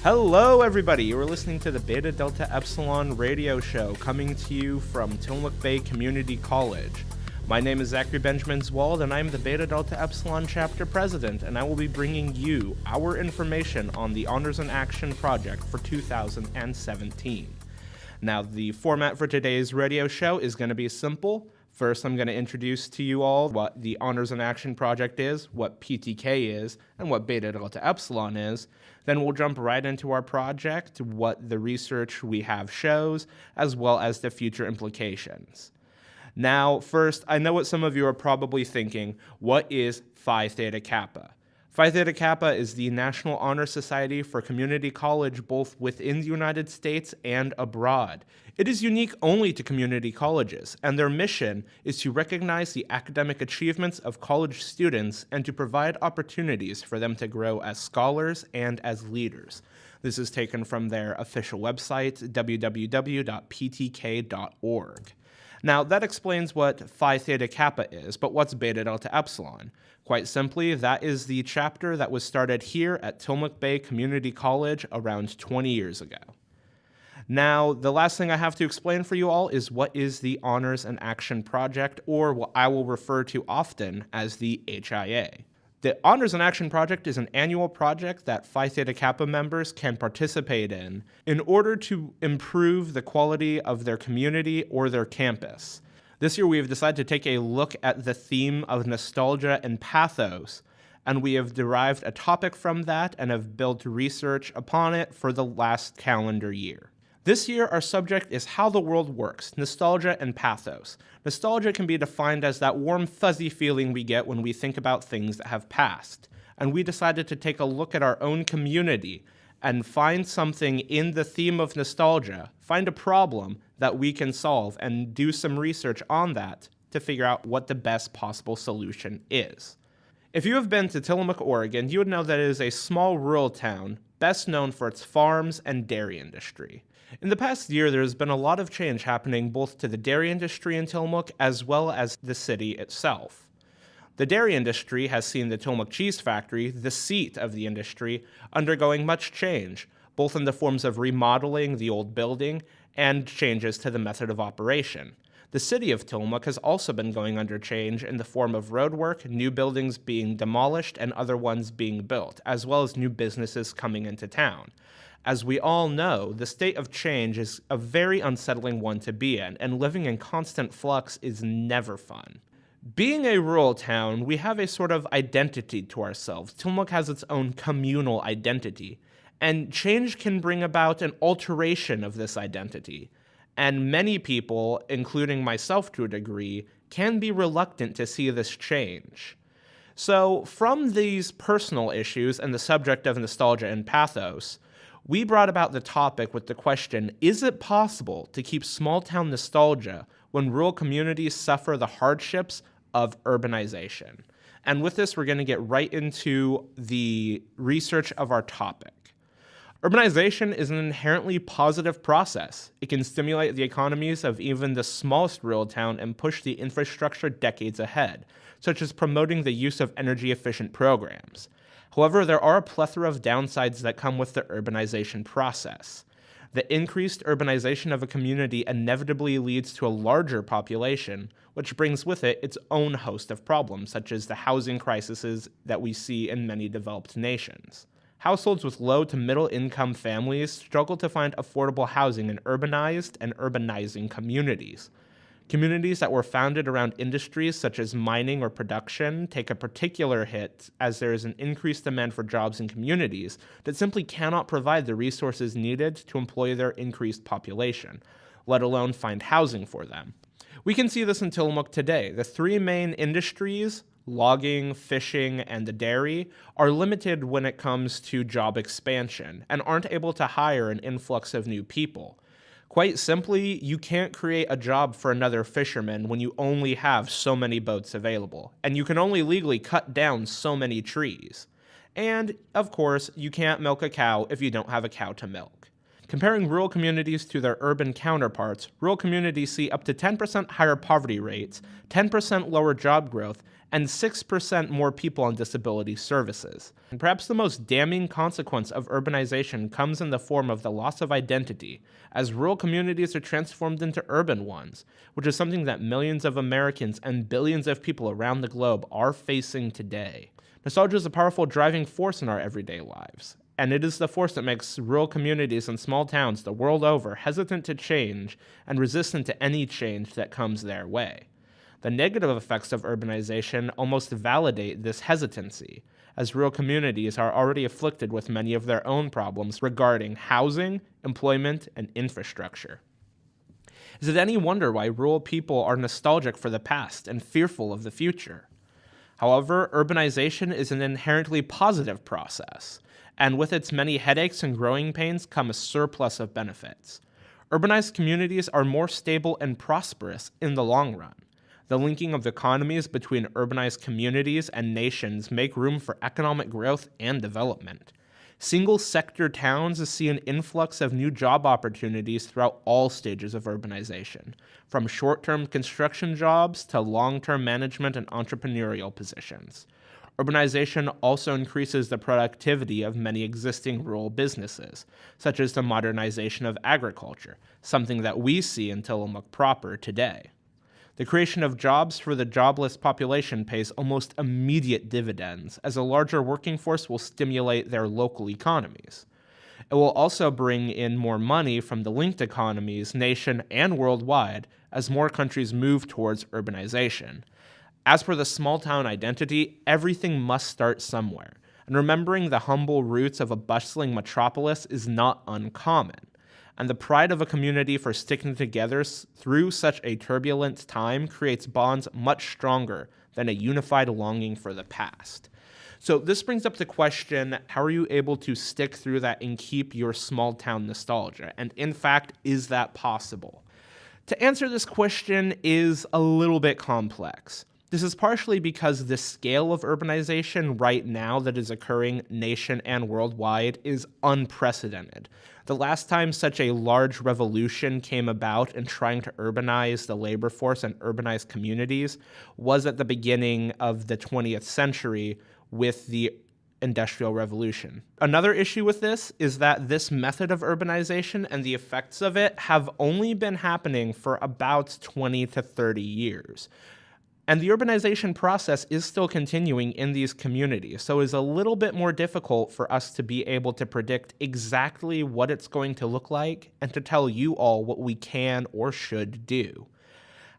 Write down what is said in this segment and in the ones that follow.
Hello, everybody. You are listening to the Beta Delta Epsilon radio show coming to you from Tillamook Bay Community College. My name is Zachary Benjamin Zwald, and I am the Beta Delta Epsilon chapter president, and I will be bringing you our information on the Honors in Action project for 2017. Now, the format for today's radio show is going to be simple. First, I'm going to introduce to you all what the Honors in Action project is, what PTK is, and what Beta Delta Epsilon is. Then we'll jump right into our project, what the research we have shows, as well as the future implications. Now, first, I know what some of you are probably thinking. What is Phi Theta Kappa? Phi Theta Kappa is the National Honor Society for community college both within the United States and abroad. It is unique only to community colleges, and their mission is to recognize the academic achievements of college students and to provide opportunities for them to grow as scholars and as leaders. This is taken from their official website, www.ptk.org. Now, that explains what Phi Theta Kappa is, but what's Beta Delta Epsilon? Quite simply, that is the chapter that was started here at Tillamook Bay Community College around 20 years ago. Now, the last thing I have to explain for you all is what is the Honors in Action project, or what I will refer to often as the HIA. The Honors in Action project is an annual project that Phi Theta Kappa members can participate in order to improve the quality of their community or their campus. This year we have decided to take a look at the theme of nostalgia and pathos, and we have derived a topic from that and have built research upon it for the last calendar year. This year, our subject is how the world works, nostalgia and pathos. Nostalgia can be defined as that warm, fuzzy feeling we get when we think about things that have passed. And we decided to take a look at our own community and find something in the theme of nostalgia, find a problem that we can solve, and do some research on that to figure out what the best possible solution is. If you have been to Tillamook, Oregon, you would know that it is a small rural town, best known for its farms and dairy industry. In the past year, there has been a lot of change happening both to the dairy industry in Tillamook as well as the city itself. The dairy industry has seen the Tillamook Cheese Factory, the seat of the industry, undergoing much change, both in the forms of remodeling the old building and changes to the method of operation. The city of Tillamook has also been going under change in the form of roadwork, new buildings being demolished and other ones being built, as well as new businesses coming into town. As we all know, the state of change is a very unsettling one to be in, and living in constant flux is never fun. Being a rural town, we have a sort of identity to ourselves. Tillamook has its own communal identity, and change can bring about an alteration of this identity. And many people, including myself to a degree, can be reluctant to see this change. So, from these personal issues and the subject of nostalgia and pathos, we brought about the topic with the question, is it possible to keep small-town nostalgia when rural communities suffer the hardships of urbanization? And with this, we're going to get right into the research of our topic. Urbanization is an inherently positive process. It can stimulate the economies of even the smallest rural town and push the infrastructure decades ahead, such as promoting the use of energy-efficient programs. However, there are a plethora of downsides that come with the urbanization process. The increased urbanization of a community inevitably leads to a larger population, which brings with it its own host of problems, such as the housing crises that we see in many developed nations. Households with low to middle income families struggle to find affordable housing in urbanized and urbanizing communities. Communities that were founded around industries such as mining or production take a particular hit as there is an increased demand for jobs in communities that simply cannot provide the resources needed to employ their increased population, let alone find housing for them. We can see this in Tillamook today. The three main industries, logging, fishing, and the dairy, are limited when it comes to job expansion and aren't able to hire an influx of new people. Quite simply, you can't create a job for another fisherman when you only have so many boats available, and you can only legally cut down so many trees. And, of course, you can't milk a cow if you don't have a cow to milk. Comparing rural communities to their urban counterparts, rural communities see up to 10% higher poverty rates, 10% lower job growth, and 6% more people on disability services. And perhaps the most damning consequence of urbanization comes in the form of the loss of identity, as rural communities are transformed into urban ones, which is something that millions of Americans and billions of people around the globe are facing today. Nostalgia is a powerful driving force in our everyday lives, and it is the force that makes rural communities and small towns the world over hesitant to change and resistant to any change that comes their way. The negative effects of urbanization almost validate this hesitancy, as rural communities are already afflicted with many of their own problems regarding housing, employment, and infrastructure. Is it any wonder why rural people are nostalgic for the past and fearful of the future? However, urbanization is an inherently positive process, and with its many headaches and growing pains come a surplus of benefits. Urbanized communities are more stable and prosperous in the long run. The linking of economies between urbanized communities and nations make room for economic growth and development. Single-sector towns see an influx of new job opportunities throughout all stages of urbanization, from short-term construction jobs to long-term management and entrepreneurial positions. Urbanization also increases the productivity of many existing rural businesses, such as the modernization of agriculture, something that we see in Tillamook proper today. The creation of jobs for the jobless population pays almost immediate dividends, as a larger working force will stimulate their local economies. It will also bring in more money from the linked economies, nation and worldwide, as more countries move towards urbanization. As for the small town identity, everything must start somewhere, and remembering the humble roots of a bustling metropolis is not uncommon. And the pride of a community for sticking together through such a turbulent time creates bonds much stronger than a unified longing for the past. So this brings up the question, how are you able to stick through that and keep your small town nostalgia? And in fact, is that possible? To answer this question is a little bit complex. This is partially because the scale of urbanization right now that is occurring nation and worldwide is unprecedented. The last time such a large revolution came about in trying to urbanize the labor force and urbanize communities was at the beginning of the 20th century with the Industrial Revolution. Another issue with this is that this method of urbanization and the effects of it have only been happening for about 20 to 30 years. And the urbanization process is still continuing in these communities, so it's a little bit more difficult for us to be able to predict exactly what it's going to look like and to tell you all what we can or should do.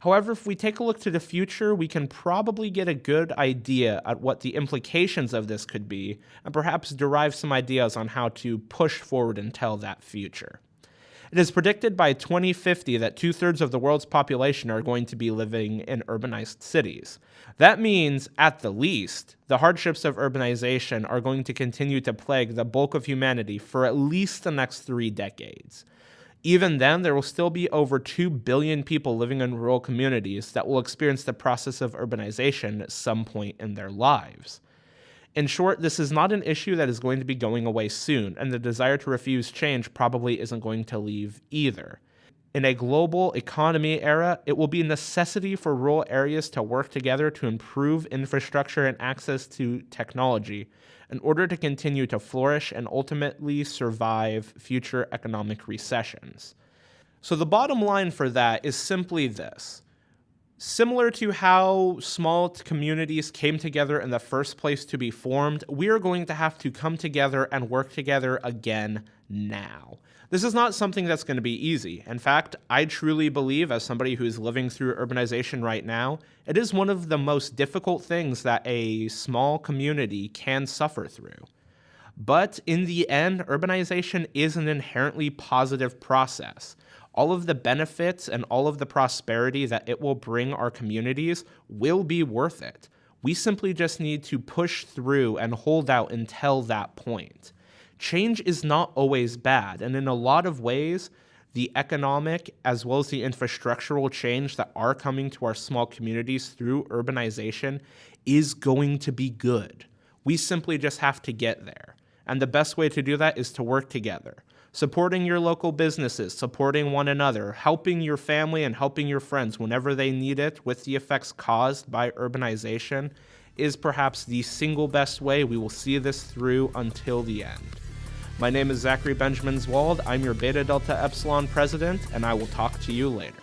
However, if we take a look to the future, we can probably get a good idea at what the implications of this could be, and perhaps derive some ideas on how to push forward and tell that future. It is predicted by 2050 that 2/3 of the world's population are going to be living in urbanized cities. That means, at the least, the hardships of urbanization are going to continue to plague the bulk of humanity for at least the next 3 decades. Even then, there will still be over 2 billion people living in rural communities that will experience the process of urbanization at some point in their lives. In short, this is not an issue that is going to be going away soon, and the desire to refuse change probably isn't going to leave either. In a global economy era, it will be a necessity for rural areas to work together to improve infrastructure and access to technology in order to continue to flourish and ultimately survive future economic recessions. So the bottom line for that is simply this. Similar to how small communities came together in the first place to be formed, we are going to have to come together and work together again now. This is not something that's going to be easy. In fact, I truly believe, as somebody who's living through urbanization right now, it is one of the most difficult things that a small community can suffer through. But in the end, urbanization is an inherently positive process. All of the benefits and all of the prosperity that it will bring our communities will be worth it. We simply just need to push through and hold out until that point. Change is not always bad, and in a lot of ways, the economic as well as the infrastructural change that are coming to our small communities through urbanization is going to be good. We simply just have to get there. And the best way to do that is to work together. Supporting your local businesses, supporting one another, helping your family and helping your friends whenever they need it with the effects caused by urbanization is perhaps the single best way we will see this through until the end. My name is Zachary Benjamin Zwald. I'm your Beta Delta Epsilon president, and I will talk to you later.